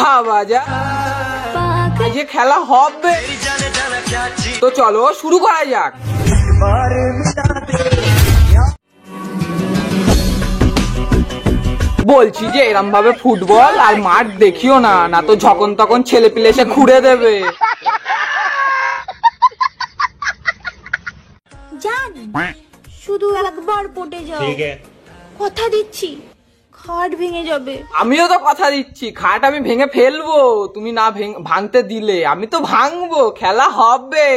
ভাবা যায় যে খেলা হবে, তো চলো শুরু করা যাক। বলছি যে এরম ভাবে ফুটবল আর মাঠ দেখিও না, না তো যখন তখন ছেলে পিলে এসে খুঁড়ে দেবে। জান শুধু একবার পটে যাও, কথা দিচ্ছি খাট ভেঙে যাবে। আমিও তো কথা দিচ্ছি, খাট আমি ভেঙে ফেলবো, তুমি না ভাঙতে দিলে আমি তো ভাঙবো, খেলা হবে।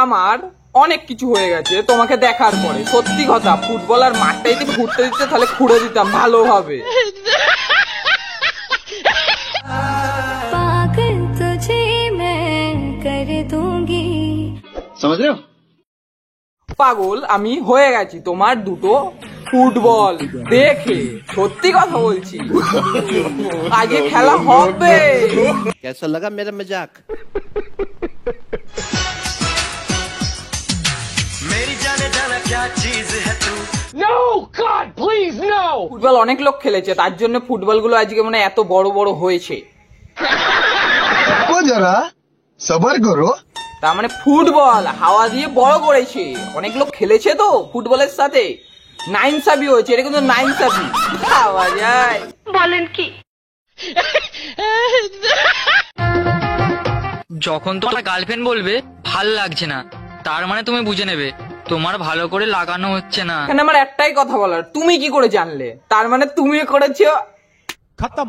আমার অনেক কিছু হয়ে গেছে তোমাকে দেখার পরে, সত্যি কথা, ফুটবল আর মাঠটা যদি ঘুরতে দিতে তাহলে খুঁড়ে দিতাম ভালোভাবে। পাগল আমি হয়ে গেছি তোমার দুটো ফুটবল দেখে, সত্যি কথা বলছি, আজকে খেলা হবে। कैसा लगा मेरा मजाक? ফুটবল অনেক লোক খেলেছে, তার জন্য ফুটবল গুলো আজকে মানে এত বড় বড় হয়েছে। সবার করো, তার মানে ফুটবল হাওয়া দিয়ে বড় করেছে, অনেক লোক খেলেছে তো ফুটবলের সাথে, নাইনসাবি হয়েছে, এটা কিন্তু নাইনসাবি পাওয়া যায়। বলেন কি? যখন তোমার গার্লফ্রেন্ড বলবে ভাল লাগছে না, তার মানে তুমি বুঝে নেবে তোমার ভালো করে লাগানো হচ্ছে না। এখানে আমার একটাই কথা বলার, তুমি কি করে জানলে? তার মানে তুমি করেছো खत्म।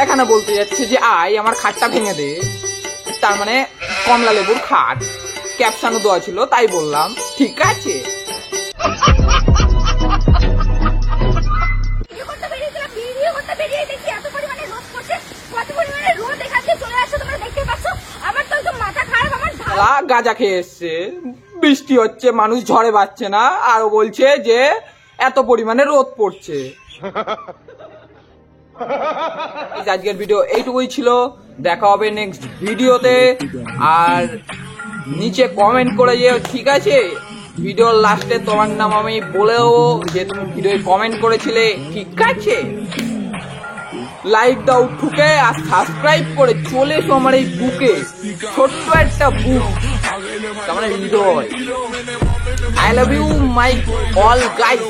এখানে বলতে যাচ্ছে যে আয় আমার খাটটা ভেঙে দে, তার মানে কমলা লেবুর খাট, ক্যাপশনও দেওয়া ছিল তাই বললাম ঠিক আছে। গাঁজা খেয়ে এসছে, বৃষ্টি হচ্ছে, মানুষ ঝড়ে বাচ্ছে না, আরো বলছে যে এত পরিমাণে রোদ পড়ছে। আজকের ভিডিও এইটুকুই ছিল, দেখা হবে নেক্সট ভিডিওতে। আর নিচে কমেন্ট করে যেও, ঠিক আছে? ভিডিওর লাস্টে তোমার নাম আমি বলেও যে তুমি ভিডিও কমেন্ট করেছিলে, ঠিক আছে? লাইক দাও ঠুকে, আর সাবস্ক্রাইব করে চলে এসো আমার এই বুকে, ছোট্ট একটা বুক, তার মানে হৃদয়। I love you my all guys,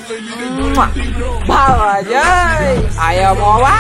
ভাবা যায় আয়া বাবা।